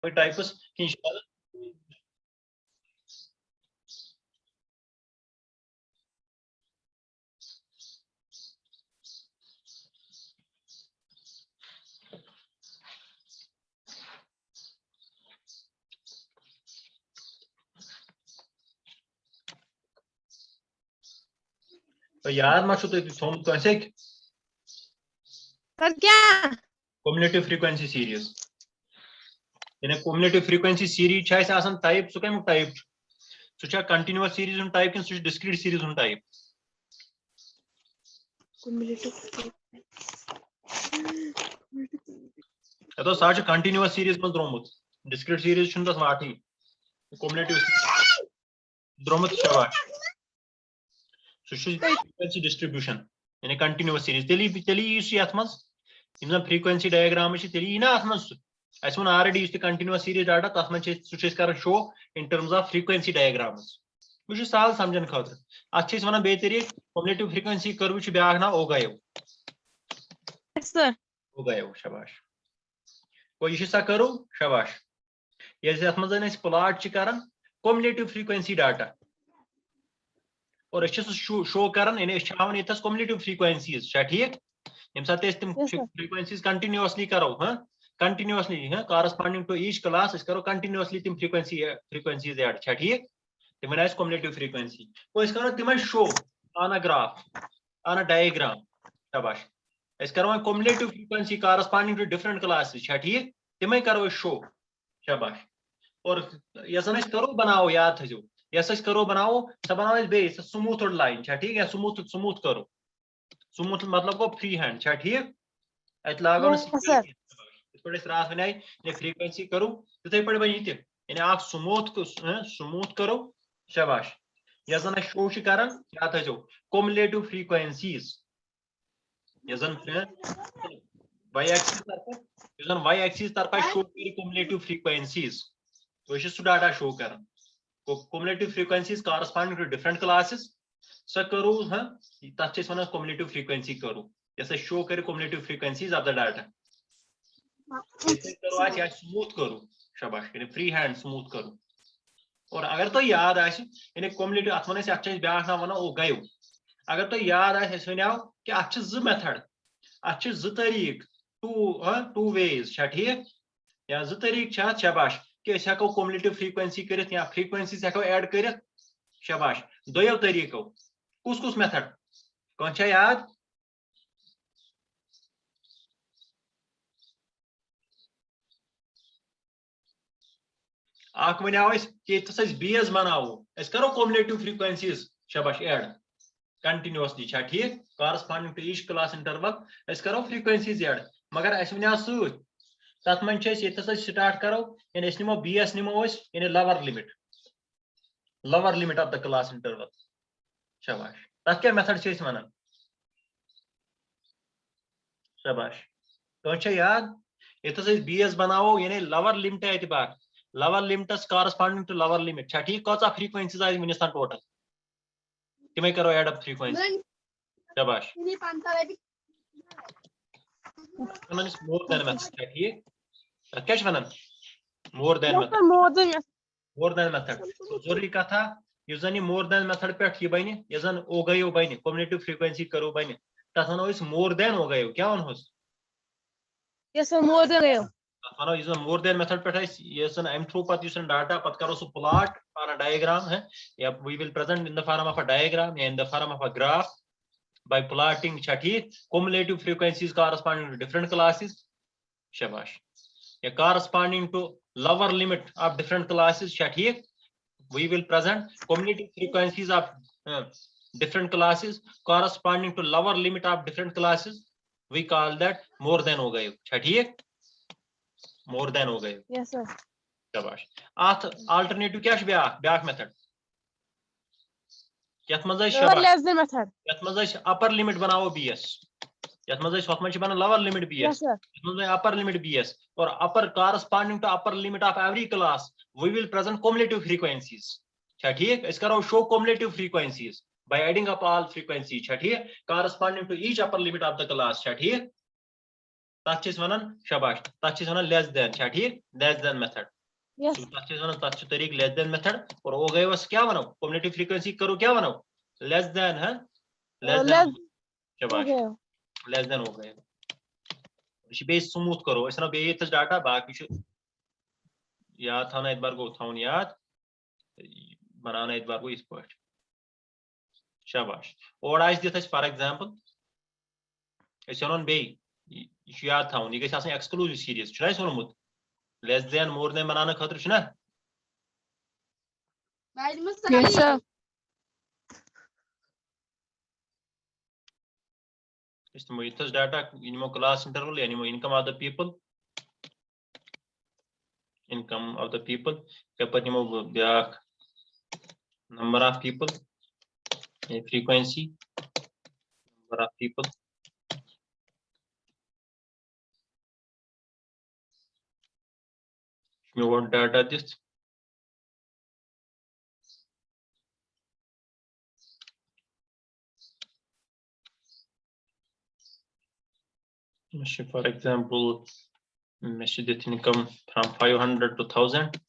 types inshallah. तो यार मा छु तुम थोम कैसे सर क्या cumulative frequency series यानी cumulative frequency series छ ऐसे आसान टाइप सु कम टाइप सु छ continuous series उन टाइप किन सु discrete series उन टाइप तो साच continuous series में द्रोमुत discrete series छुन दस वाठी cumulative द्रोमुत शवा सु frequency distribution यानी continuous series तेली इस यात्मस इनमें frequency diagram में तेली इना आत्मस ऐसे में already इस continuous series data तस में सु कर show in terms of frequency diagrams मुझे साल समझन खातर अच्छे से वना बेहतरी cumulative frequency कर्व छु ब्याह ना सर हो गयो शाबाश कोई ये सा करो शाबाश ये अत प्लॉट कर cumulative frequency data और शो कर ये cumulative frequencies ठीक यम साथ तुम frequencies continuously करो continuously corresponding to each class करो continuously तुम frequencies add ठीक तिम cumulative frequency करो तिम show on a graph on a diagram शाबाश करो cumulative frequency corresponding to different classes ठीक तिम करो शो शाबाश और यस करो बनाओ याद थो यस करो बनाओ स बनाओ बे स्मूथ लाइन ठीक है स्मूथ करो स्मूथ मतलब गो फ्री हैंड ठीक अत लागो रात वन फ्रीक्वेंसी करो तिथे पे बन ये स्मूथ करो शाबाश यस जन शो कर क्या थो cumulative frequencies yes y axis तरफ शो cumulative frequencies तो सु डाटा शो कर cumulative frequencies corresponding to different classes स करो तथ वन cumulative frequency करो यस शो कर cumulative frequencies of the data करो आज स्मूथ करो शाबाश फ्री हैंड स्मूथ करो और अगर तो याद आने cumulative अत वन ब्या ना वन ओ गयो अगर तो याद वन कि अत मेथड अत तरीक टू वेज ठीक या तरीक शाबाश कि हेको cumulative frequency कर या frequencies हेको ऐड कर शाबाश दोयो तरीको कुस मेथड कौन याद आख वनाव कि बेस बनावो करो cumulative frequencies शाबाश ऐड continuously ठीक corresponding to each class interval करो frequencies ऐड मगर अस वनाव सत तथ मन स्टार्ट करो यानी निमो BS निमो यानी lower limit of the class interval शाबाश तथ क्या मेथड वन शाबाश कौन याद ये BS बनावो यानी lower limit एतबार lower limit corresponding to lower limit ठीक कौचा frequencies आज वनिस टोटल तिमे करो ऐड अप frequency शाबाश मोर देन मेथड ठीक क्या वन मोर देन मेथड तो जरूरी कथा इस जन मोर देन मेथड पे यह बन यह जन ओ गयो बन cumulative frequency करो बन तथ वनो मोर देन ओ गयो क्या वन मोर देन मेथड पे अम थ्रू पे डाटा पे करो सह प्लॉट ऑन अ डायग्राम है या we will present in the form of a diagram या in the form of a graph by plotting ठीक cumulative frequencies corresponding to different classes शाबाश या corresponding to lower limit of different classes ठीक we will present cumulative frequencies of different classes corresponding to lower limit of different classes we call that more than हो गयो ठीक more than हो गयो yes sir शाबाश आथ alternative क्या back method यथ मज अपर लिमिट बनाओ BS यथ मज बना lower limit BS upper limit BS और अपर corresponding to upper limit of every class we will present cumulative frequencies ठीक करो show cumulative frequencies by adding up all frequencies ठीक corresponding to each upper limit of the class ठीक तथ one शाबाश तथ one less than ठीक less than method Yes. तथ one तथ तरीक लेस देन मेथड और ओ गए क्या वनो कम्युनिटी फ्रीक्वेंसी करो क्या वनो लेस देन है लेस देन शाबाश लेस देन हो गए बे स्मूथ करो अस बे डाटा बाकी याद थाना एतबार गो थाउन याद बनाना एतबार गो इस पे शाबाश और आज दित फॉर एग्जांपल अस वन बे याद थाउन यह गई एक्सक्लूसिव सीरीज वोनमुत लेस देन मोर देन बनाने खतर ना Yes, sir. इस डाटा इनमो क्लास इंटरवल यानी इनकम ऑफ द पीपल कपर निमो ब्याक number of people frequency number of people वो data this for example measured income from 500 to 1000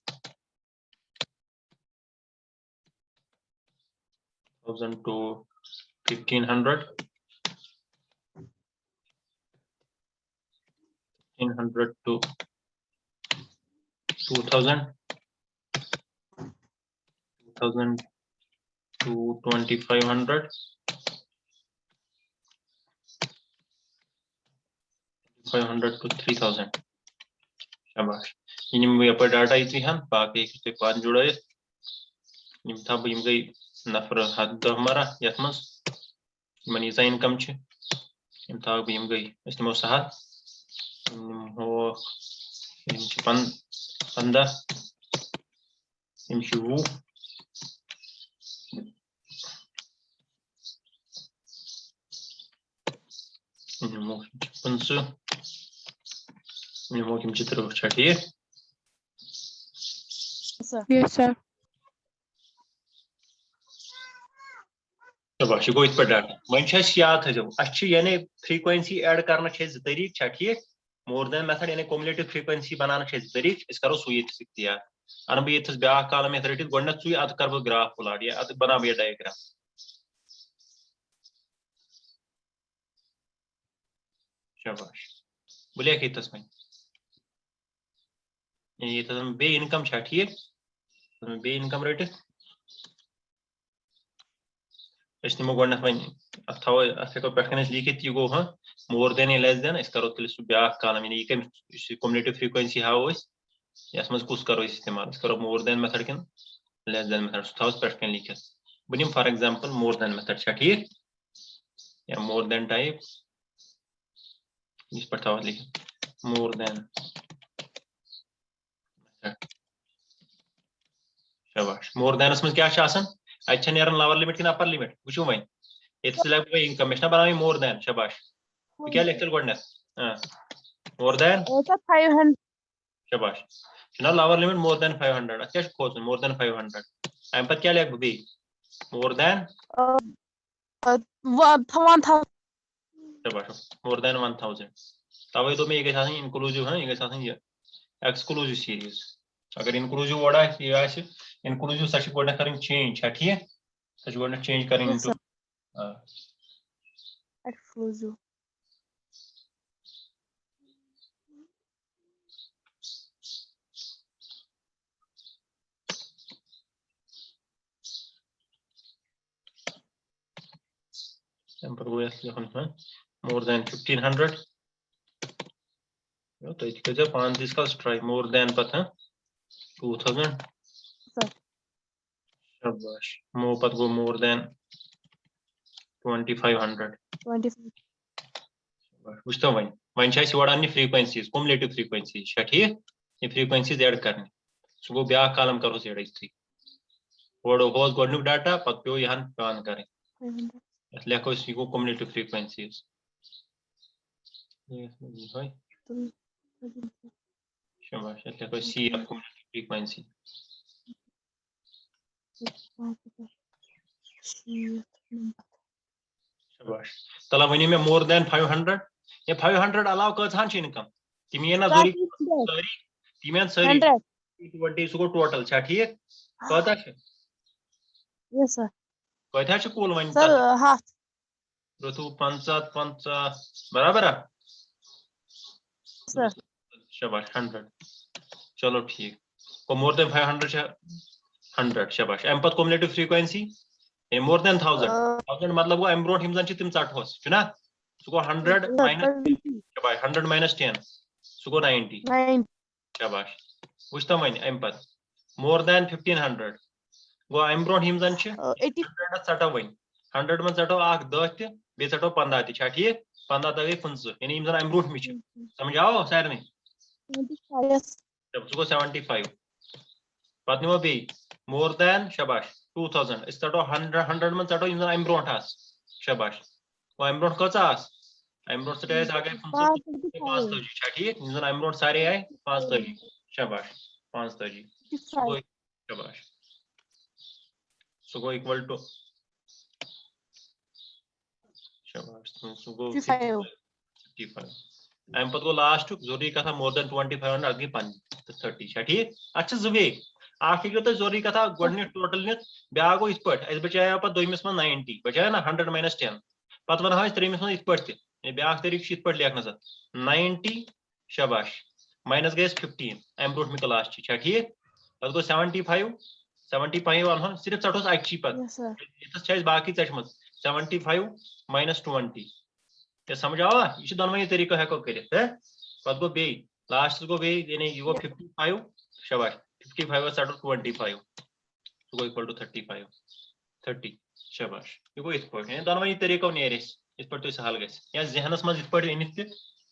to 1500 1500 to 2000 2000 to 2500 500 to 3000 शाबाश इनम यप डाटा इतनी हम बाकी एक पान जुड़े इनम था इम गई नफर हद हमारा यथ मस इमन यीजा इनकम छ इम था इम गई इस्तेमो सहत इम हो इम छ 15 इम छ 20 इम हो 50 इम हो इम छ 30 ठीक Yes, sir. शाबाश गो इत पे डाटा वन याद थो अस यानी फ्रीक्वेंसी ऐड करना तरीक ठीक मोर देन मेथड यानी कम्युलेटिव फ्रीक्वेंसी बनाना तरीक अस करो सू इख्तियार अन बह ये ब्या कॉलम ये रटित गो सू अत कर बह ग्राफ प्लाट या अत बना यह डायग्राम शाबाश बह लेख इतस वो बे इनकम ठीक बे इनकम रटित नमो गो अत थो पे लिखित यह गो हाँ मोर देन या लेस देन अस करो तेल सू ब्या कॉलम यानी यह कम्युनिटी फ्रीक्वेंसी हाव यस मज कुछ करो इस्तेमाल करो मोर देन मेथड किन लेस देन मेथड सह थो पे लिखित बह निम for example more than method ठीक या मोर देन टाइप इस पर थो लिखित मोर देन शाबाश मोर देनस मज क्या अत लोअर लिमिट कि अपर लिमिट वो वन ये सिलेक्ट इनकम मे बना मोर देन शाबाश क्या लिख तेल गो मोर देन 500. शाबाश लोअर लिमिट मोर देन 500 अत क्या खोजन मोर देन 500 अम पे क्या लिख बे मोर देन 1000. शाबाश मोर देन 1000 तवे दो मे यह इनक्लूसिव हाँ यह एक्सक्लूसिव सीरीज अगर इनक्लूसिव वर्ड यह इनक्लूसिव सह गो कर चेंज ठीक सह गो चेंज कर Yes, sir. Exclusive. More than 1500 तो इसके पान इसका ट्राई मोर देन पता 2000 Sir. शाबाश मो पत गो मोर देन 2500 25. वुचतो one one frequencies cumulative frequencies ठीक ये फ्रीक्वेंसीज ऐड करने सह गो ब्या कॉलम करो ऐड इतनी होस गोडनुक डाटा पत पे यहाँ पान करें लिखो यह गो कम्युलेटिव फ्रीक्वेंसीज शाबाश लिखो सी ऑफ कम्युलेटिव फ्रीक्वेंसी शाबाश तला वन मे मोर देन 500 ये 500 अलाव कथान इनकम तिम ये ना जोरी सारी तिम सारी 20 सो टोटल छा ठीक कता Yes, sir. कथा छ कुल वन Sir, half. रतु 50 बराबर Sir. शाबाश 100 चलो ठीक को मोर देन 500 छ 100 शाबाश एम पत कम्युलेटिव फ्रीक्वेंसी ए मोर देन 1000 मतलब वो एम ब्रोट हिमजन छ तिम चटहोस छना सो 100 माइनस शाबाश 100 माइनस 10 सो 90 9. शाबाश वुचता वन एम पत मोर देन 1500 गो एम ब्रोट हिमजन छ 80. 100 चटो वन 100 मन चटो आख 10 ते बे चटो 15 ते छा ठीक 15 तक गई 15 यानी हिमजन एम ब्रोट मिछ समझाओ सारनी 25. Yes. जब सो 75 पत निमो बे मोर देन शाबाश 2000 इस चटो 100 मन चटो हिमजन एम ब्रोट आस शाबाश वो एम ब्रोट कचा आस एम ब्रोट से आ गए 530 छा ठीक हिमजन एम ब्रोट सारे आए 530 शाबाश 530 शाबाश सो गो इक्वल टू शाबाश सो गो 55 एम पत गो लास्ट जोरी कथा मोर देन 25 अगे पन 30 छा ठीक अच्छा जुवे आख लिखो तो जोरी कथा गोडने टोटल ने ब्या गो इस पट एस बचाया पर दोइमस में 90 बचाया ना 100 माइनस 10 पत वन हां त्रेमिस में इस पट ते ये ब्या तरीक इस पट लेखना सा 90 शाबाश माइनस गए 15 एम ब्रोट में क्लास छा ठीक पत गो 75 वन हम सिर्फ चटोस अच्छी पत Yes, sir. इतस छस बाकी चशमत 75 माइनस 20 ये समझावा ये दोनों तरीका है को करे है पत गो बे लास्ट गो बे यानी ये गो 55 शाबाश 55 सटो 25 तो गो इक्वल टू 30 शाबाश ये गो इस पर यानी दोनों तरीका नेरेस इस पर तो सहल गस या जहनस मज इस पर इनित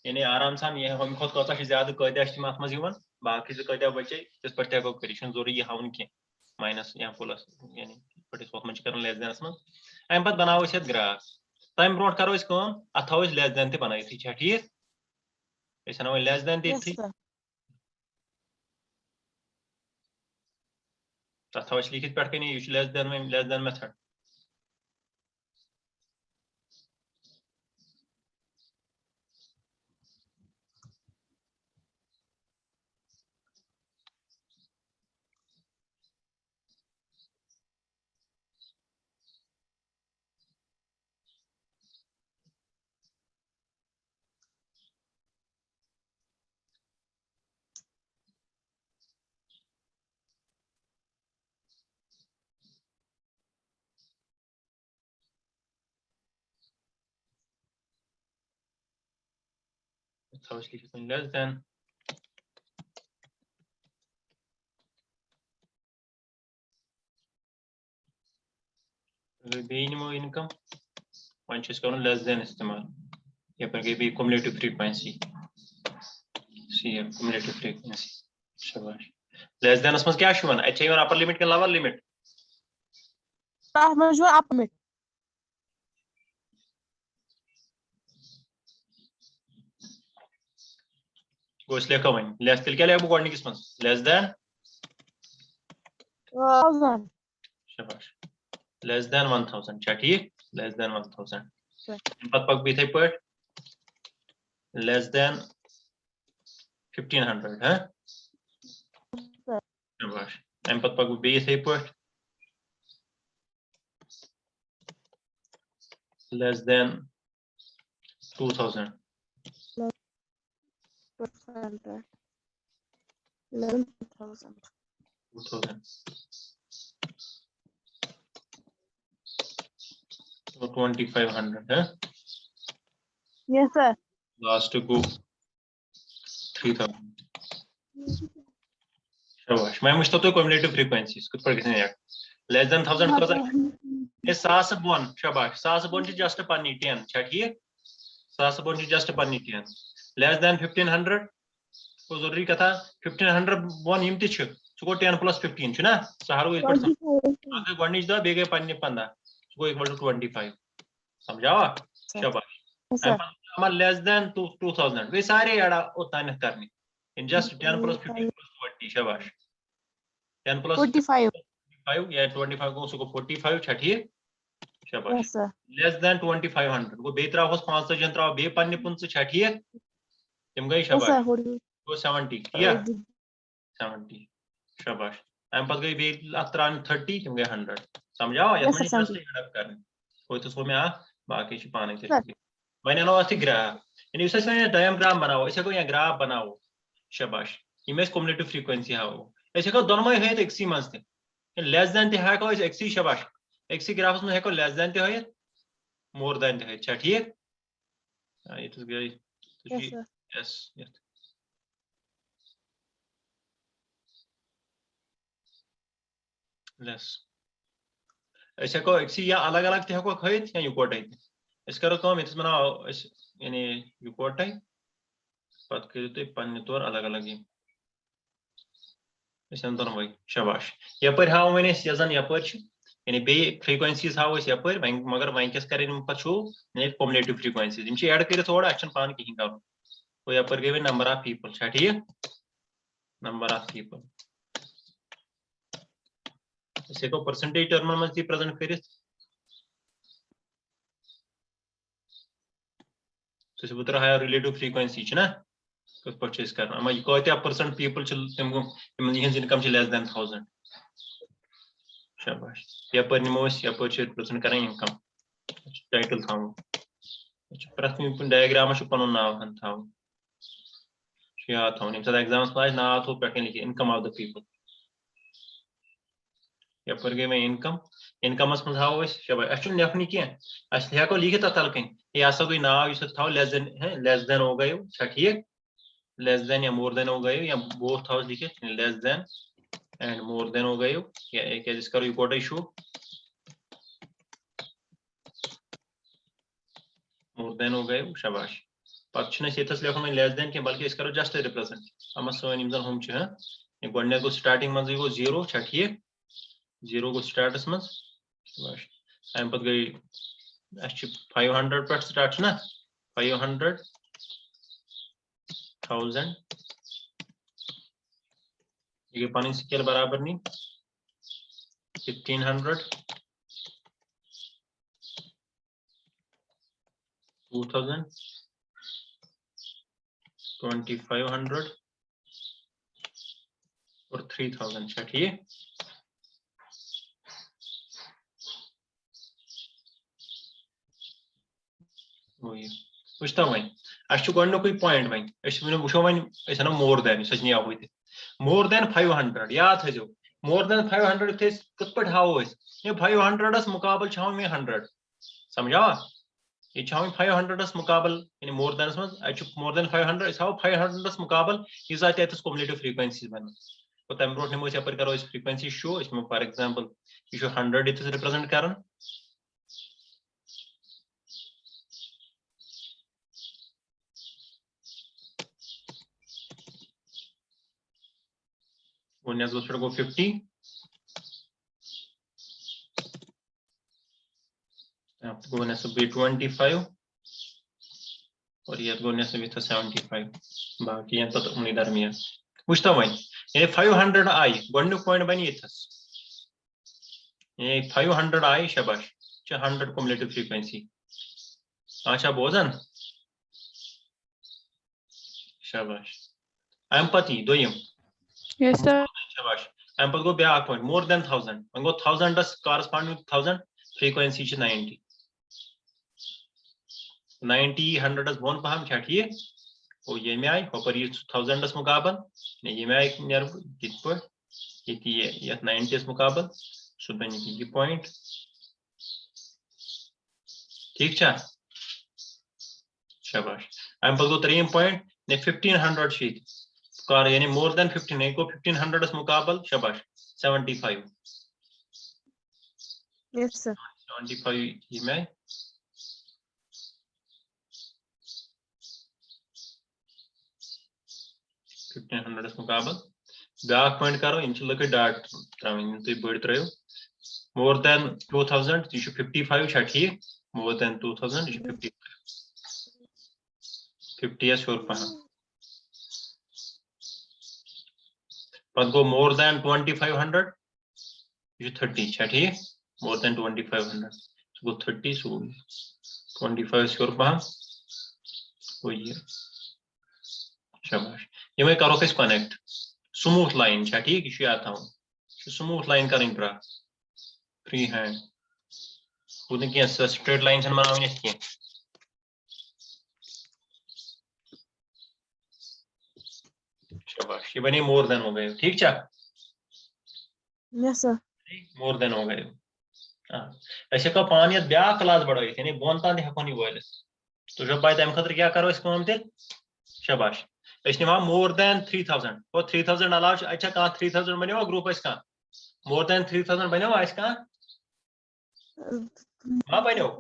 यानी आराम सान ये हम खुद कोता ज्यादा कयदा मात मज यवन बाकी से कयदा बचे इस पर तको करिशन जोरी ये हाउन के माइनस या प्लस यानी पर इस वक्त मज करन लेस देनस मज एम पत बनाओ इस ग्राफ टाइम ब्रोड करो इसको अथवा लेस देन ते बनाई थी ठीक ऐसा ना लेस देन दी Yes, थी sir. अथवा लिखित पढ़ के नहीं यूज लेस देन मेथड अथवा लिखित less than minimum income one चीज करो लेस देन इस्तेमाल ये पर भी cumulative frequency सी है cumulative frequency शाबाश लेस देन उसमें क्या शुवन अचीवन अपर लिमिट के लोअर लिमिट Up mid. गो इसलिए कवन लेस तिल क्या ले अब कोडिंग किस्मत लेस देन 1000. शाबाश लेस देन 1000 क्या ठीक लेस देन 1000 Sir. पत पक भी थे पर लेस देन 1500 है Sir. शाबाश एम पत पक भी थे पर less than 2000 11,000. 11,000. 2000 so 2500 है Yes, sir. लास्ट को 3000 शाबाश मैं मुझे तो cumulative frequencies कुछ पर किसने यार less than 1000 का ये 100 बोन शाबाश 100 बोन जस्ट पन्नी 10 छठिए 100 बोन जस्ट पन्नी 10 less than 1500 को जरूरी कथा 1500 बोन हिमति छ सो 10 plus 15 छ ना सहारो इस पर आगे गणित द बेगे पन्नी 15 सो इक्वल टू 25 समझावा शाबाश हमारा लेस देन 2000 वे सारे याडा उतना नहीं करनी इन जस्ट 10 plus 15 plus 20 शाबाश 10 plus 45. 5 या 25 को सो 45 छठिए शाबाश Yes, sir. लेस देन 2500 गो बे त्रावस 50 त्राव बे पन्ने 50 छा ठीक तुम गई Yes, शाबाश sir. What do you? गो 70 ठीक 70 शाबाश एम पत गई बे अत्रान 30 तुम गई 100 समझाओ यत Yes, sir. में जस्ट Something. एड अप करने कोई तो सो में आ बाकी छ पाने Sir. के वने नो अति ग्राफ यानी उसे से डायग्राम बनाओ इसे को या ग्राफ बनाओ शाबाश इमेज कम्युलेटिव फ्रीक्वेंसी हाओ ऐसे को दोनों में है तो एक्सी मंस लेस देन ते है को एक्सी शाबाश एक्सी ग्राफ्स में है को लेस देन ते है मोर देन ते है अच्छा ठीक ये तो गई तो Yes, sir. Yes yes less ऐसे को एक्सी या अलग अलग ते को खैत या इकोटाई इस करो तो हम इस बनाओ यानी इकोटाई पत करियो तो पन्ने तौर अलग अलग ही इसन दोनों वही शाबाश यपर हाव मैंने यजन यपर यानी बे फ्रीक्वेंसीज हाव इस यपर मगर वंकस करें पछो ने कम्युलेटिव फ्रीक्वेंसीज इम ऐड कर थोड़ा अच्छा पान कहीं कर वो यपर गए नंबर ऑफ पीपल छा ठीक नंबर ऑफ पीपल इसे को परसेंटेज टर्म में प्रेजेंट कर तो से बुतर हायर रिलेटिव फ्रीक्वेंसी छ ना कुछ परचेज करना मैं कोते परसेंट पीपल तम इनकम लेस देन 1000 शाबाश यपर निमोस यपर प्रेजेंट करें इनकम टाइटल था प्रथम डायग्राम पन नाव हन था याद था एग्जाम्स में नाव थो पे लिखे इनकम ऑफ द पीपल यपर गई मैं इनकम इनकमस मज हाव शाबाश नेफनी कह हेको लिखित तल कहीं यह हसा गई नाव थो लेस देन हो गए ठीक लेस देन या मोर देन हो गए या बोथ था लिखित less than and more than हो गए या करो इकोटा शो मोर देन हो गए शाबाश पत लिखो मैं लेस देन क्या बल्कि इस करो जस्ट रिप्रेजेंट हम सन हम गो गो स्टार्टिंग मज गो 0 ठीक 0 गो स्टार्टस मज शाबाश अम पत गई 500 पे स्टार्ट ना 500,000 ये पन स्केल बराबर नहीं 1500 2000 2500 और 3000 ठीक वही वुचता वन गोक पॉइंट वन वो वन मोर देन सच आव मोर देन 500 याद थो मोर देन 500 कत पे हाव 500 मुकाबल हाव मे 100 समझा ये 500 मुकाबल यानी मोर देन मज मोर देन 500 हाव 500 मुकाबल यीजा तथस कम्युलेटिव फ्रीक्वेंसीज बन तो तम ब्रो नमो यपर करो फ्रीक्वेंसी शो फॉर एग्जांपल यह 100 ये रिप्रेजेंट कर गो 50 गो 25 और ये गो 75 बाकी ये तो उन्हीं दरमियान वुचता वन यानी 500 आई गोक पॉइंट बन ये 500 आई शाबाश 100 कम्युलेटिव फ्रीक्वेंसी अच्छा बोजन शाबाश अम पति दोयम Yes, sir. शाबाश अम पत गो ब्या पॉइंट मोर देन 1000 वन गो 1000 कॉरेस्पॉन्डिंग 1000 फ्रीक्वेंसी 90 90 100 बोन पहम क्या ठीक वो ये में आई होपर ये 1000 मुकाबल ये में आई नर ये 90 मुकाबल सो बन ये पॉइंट ठीक छा शाबाश अम पत गो 3 पॉइंट ने 1500 शीट कार यानी मोर देन 15 को 1500 मुकाबल शाबाश 75 Yes, sir. 75 ये में 1500 मुकाबल ब्या पॉइंट करो इन लगे डाट त्रावन तुम बड़ त्रो मोर देन 2000 यह 55 छा ठीक मोर देन 2000 यह 50 श्योर पहन पत गो मोर देन 2500 यह 30 छा ठीक मोर देन 2500 वो 30 सो 25 श्योर पहम वो ये शाबाश ये मैं करो किस कनेक्ट स्मूथ लाइन छा ठीक ये आता हूं स्मूथ लाइन करें ड्रा फ्री हैंड वो देखिए स्ट्रेट लाइन से बनाओगे इसकी शाबाश ये बनी मोर देन हो गए ठीक छा Yes, sir. मोर देन हो गए ऐसे का पानी ब्या क्लास बढ़ो यानी बोन तान हेको नहीं वोल तो जब बाय तम खतर क्या करो इस काम ते शाबाश ऐसे निवा मोर देन 3000 और 3000 अलावा अच्छा का 3000 बनेवा ग्रुप इस का मोर देन 3000 बनेवा इस का हां बनेवा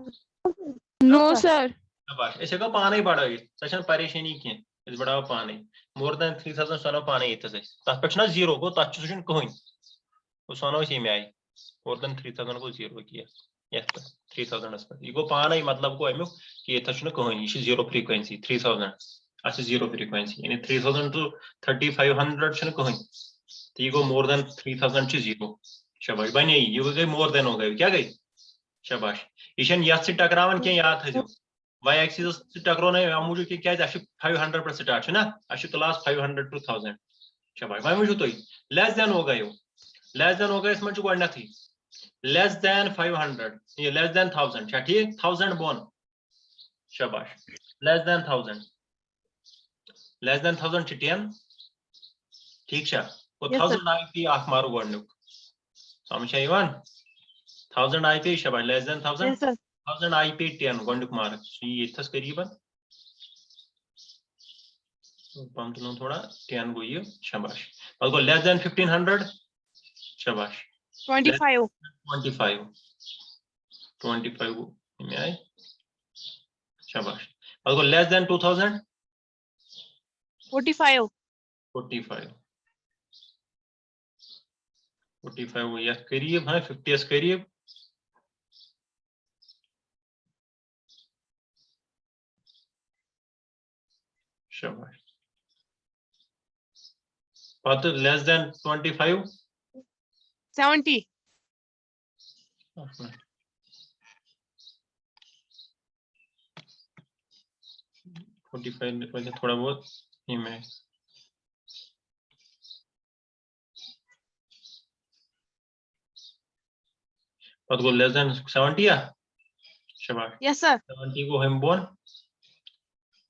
No, sir. शाबाश ऐसे का पानी बढ़ो सचन परेशानी के इस बढ़ाओ पानी मोर देन 3000 सोनो पानी इतस तत पे ना जीरो को तत सुन कोइन वो सोनो से में आई मोर देन 3000 को जीरो किया यस 3000 पर ये गो पानी मतलब को अमु कि ये तछ न कोइन ये जीरो फ्रीक्वेंसी 3000 अच्छा जीरो फ्रीक्वेंसी यानी 3000 टू 3500 छन कोइन तो ये गो मोर देन 3000 च जीरो शाबाश बने ये गई मोर देन हो गई क्या गई शाबाश इशन यत से टकरावन के याद है जो y एक्सिस से टकराने अमूजु के क्या 500 पर स्टार्ट है ना अच्छी क्लास 500 टू 1000 शाबाश भाई मुझे तो लेस देन हो गए इसमें जो गणना थी लेस देन 500 ये लेस देन 1000 अच्छा ठीक 1000 बोन शाबाश लेस देन 1000 10 10 ठीक है वो 1000 आईपी आख मारो गणनुक समझ आई 1000 आईपी शाबाश लेस देन 1000 Yes, sir. 1000 आईपी 10 गणनुक मार्क ये इथस करीबन पंप नो थोड़ा 10 गो ये शाबाश और को लेस देन 1500 शाबाश 25. 25 में आए शाबाश और को लेस देन 2000 45. 45 वो यस करीब है 50 करीब शाबाश but less than 25 70. थोड़ा बहुत ही में but go less than 70 या शाबाश Yes, sir. 70 को हम बोन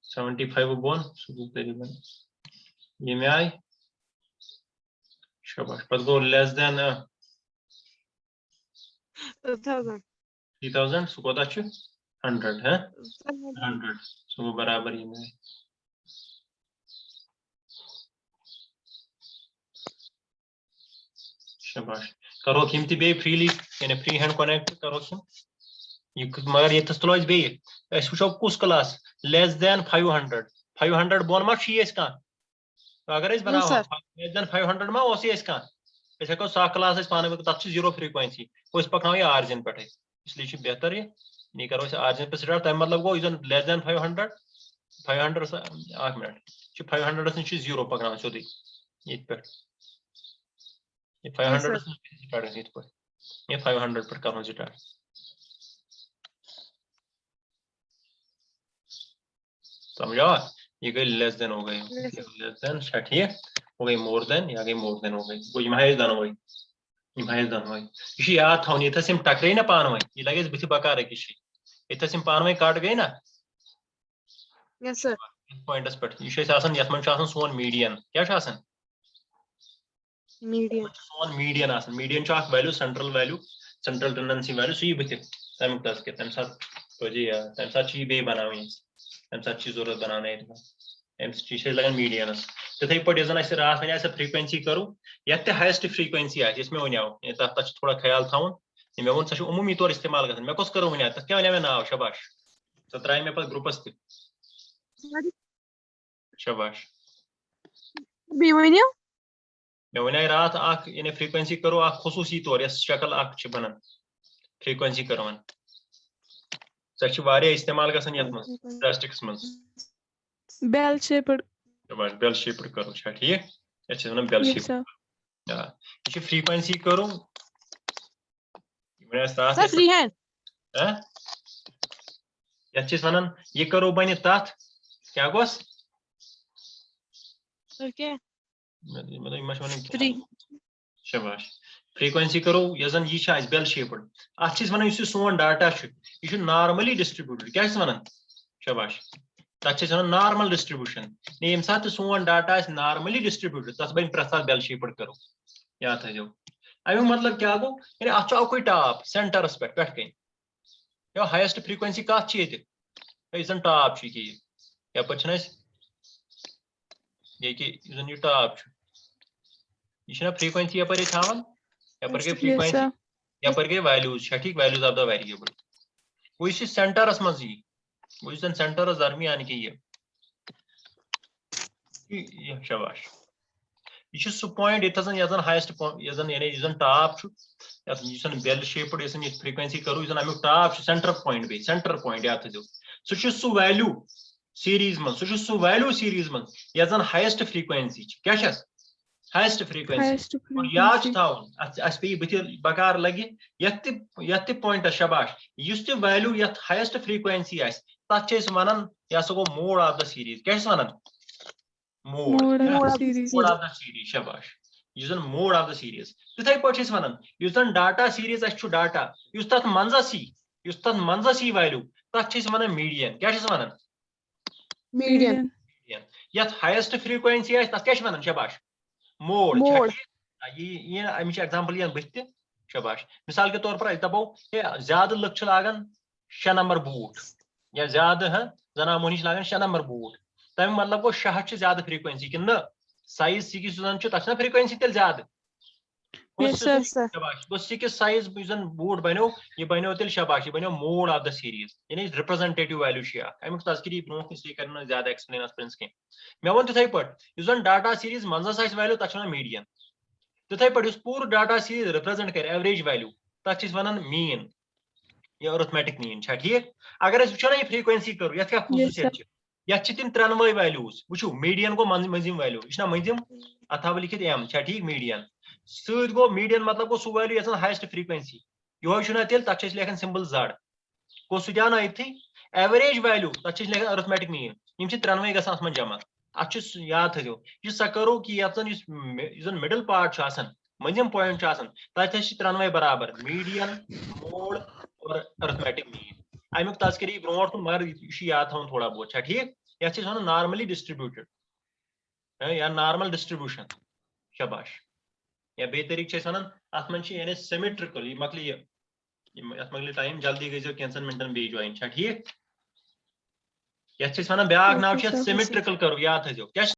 75 को बोन सुबह करीबन ये में आई शाबाश but go less than 2000. 3000 सो कोता छु 100 है 100 सो बराबर ये में शाबाश करो कीमती बे फ्रीली यानी फ्री हैंड कनेक्ट करो किम ये मगर ये तस्तलोज बे एस वुचो कुस क्लास लेस देन 500 बोन मा छी इसका अगर इस बनाओ लेस देन 500 मा ओसी इसका ऐसे को सा क्लास इस पाने में तब से जीरो फ्रीक्वेंसी को इस पकड़ाओ ये आर्जिन पे इसलिए ये बेहतर है नहीं करो इसे आर्जिन पे स्टार्ट टाइम मतलब वो इजन लेस देन 500 से 8 मिनट ये 500 से जीरो पकड़ाओ चोदी ये पे ये 500 से स्टार्ट है इस पर ये 500 पर करो स्टार्ट समझा ये गई लेस देन हो गई लेस देन 60 हो गई मोर देन या गई मोर देन हो गई वो इमाइज दन हो गई ये याद था ये तसिम टकरे ना पान में ये लगे बिथि बकार है किसी ये तसिम पान में काट गई ना Yes, sir. पॉइंटस पर ये छे आसन यस मन आसन सोन मीडियन क्या छे आसन Median. सोन मीडियन आसन मीडियन छ अख वैल्यू सेंट्रल टेंडेंसी वैल्यू सही बिथि तम तस के तम साथ तो जी यार तम साथ ची बे बनावी तम साथ ची जरूरत बनाने है एम ची से लगन मीडियनस तथे पर जन ऐसे रात में ऐसे फ्रीक्वेंसी करू यते हाईएस्ट फ्रीक्वेंसी है जिसमें वन्याव ये तच थोड़ा ख्याल थाउन ये मैं वन सच उमूमी तौर इस्तेमाल करन मैं कोस करू वन्या तस क्या वन्या में नाव शाबाश 17 में पर ग्रुपस थे शाबाश Be with you? मैं वन्या रात आख इने फ्रीक्वेंसी करो आख खुसूसी तौर इस शक्ल आख छ बनन फ्रीक्वेंसी करवन सच वारे इस्तेमाल गसन यत मन प्लास्टिक्स मन Bell shaped. शाबाश बेल शेप्ड करो अच्छा ठीक अच्छा ना बेल Yes, शेप sir. ये फ्रीक्वेंसी करो मैं साथ Sir, free hand. वन ये करो बन तथ क्या गोस Okay. मतलब शाबाश फ्रीक्वेंसी करो यह बेल शेप्ड अत वन सोन डाटा यह नॉर्मली डिस्ट्रीब्यूटेड क्या वन शाबाश तथ वन नॉर्मल डिस्ट्रीब्यूशन ये सात सोन डाटा नॉर्मली डिस्ट्रीब्यूटेड तथ बन प्रेथ बेल शेप्ड करो याद थो अमुक मतलब क्या गो यानी अत अकुई टॉप सेंटरस पे कन हाईएस्ट फ्रीक्वेंसी कत ये टॉप यपर ये टॉप यह फ्रीक्वेंसी यपर थान यपर गई फ्रीक्वेंसी यपर गई वैल्यूज ठीक वैल्यूज ऑफ द वेरिएबल वो सेंटरस मज वो सेंटरस दरमियान कि शाबाश यह सह पॉइंट ये हाईएस्ट यानी टॉप बेल शेप्ड इस फ्रीक्वेंसी करो अमुक टॉप सेंटर पॉइंट बे सेंटर पॉइंट याद थो सह वैल्यू सीरीज मज सह वैल्यू सीरीज मज ये हाईएस्ट फ्रीक्वेंसी क्या हाईएस्ट फ्रीक्वेंसी और याद पे बुथ बकार लगे ये पॉइंट शाबाश इस वैल्यू ये हाईएस्ट फ्रीक्वेंसी तथ वन यह गो मोड ऑफ द सीरीज क्या one mod of the series शाबाश यह मोड ऑफ द सीरीज तिथे पे वन डाटा सीरीज डाटा तथ मंजस वैल्यू तथ वन मीडियन क्या वन Median. ये हाईएस्ट फ्रीक्वेंसी तथ क्या वन शाबाश मोड ये अमिच एग्जाम्पल ये बुथ शाबाश मिसाल के तौर पर दपो ज्यादा लुक लागान 6 नंबर बूट या ज्यादा जना मोहनी लागान 6 नंबर बूट तम मतलब गो 6 ज्यादा फ्रीक्वेंसी कि साइज सिकिस तथा फ्रीक्वेंसी तेल ज्यादा सिकिस साइज बूट बनो ये बनो तेल शाबाश ये बनो मोड ऑफ द सीरीज यानी रिप्रेजेंटेटिव वैल्यू अमुक तस्करी ब्रोह कर ज्यादा एक्सप्लेन प्रिंस कह मे वो तिथे पे डाटा सीरीज मंजस वैल्यू तथ मीडियन तिथे पे पूर डाटा सीरीज रिप्रेजेंट कर एवरेज वैल्यू तथ वन मीन या अर्थमेटिक मीन ठीक अगर वो ना फ्रीक्वेंसी करो ये क्या खसूसियत ये तम त्रेनवे वैल्यूज वो मीडियन गो मजिम वैल्यू यह मजिम अथ लिखित एम ठीक मीडियन सत गो मीडियन मतलब गो सह वैल्यू ये हाईएस्ट फ्रीक्वेंसी यह तेल तथ लेखन सिंबल जड़ गो सह इतनी एवरेज वैल्यू तथ लेखन अर्थमेटिक मीन यम त्रेनवे गम जमा अत याद थो यह सा करो कि मिडल पार्ट मजिम पॉइंट तथ त्रेनवे बराबर मीडियन मोड और अर्थमेटिक मीन अमुक तस्करी ब्रोह कुन मगर यह याद थवन थोड़ा बहुत ठीक ये नॉर्मली डिस्ट्रीब्यूटेड या नॉर्मल डिस्ट्रीब्यूशन शाबाश या बे तरीके वन अत मन यानी सिमेट्रिकल यह मकल टाइम जल्दी गई कैंसन मिनटन बे ज्वाइन ठीक ये वन ब्या नाव सिमेट्रिकल करो याद थो क्या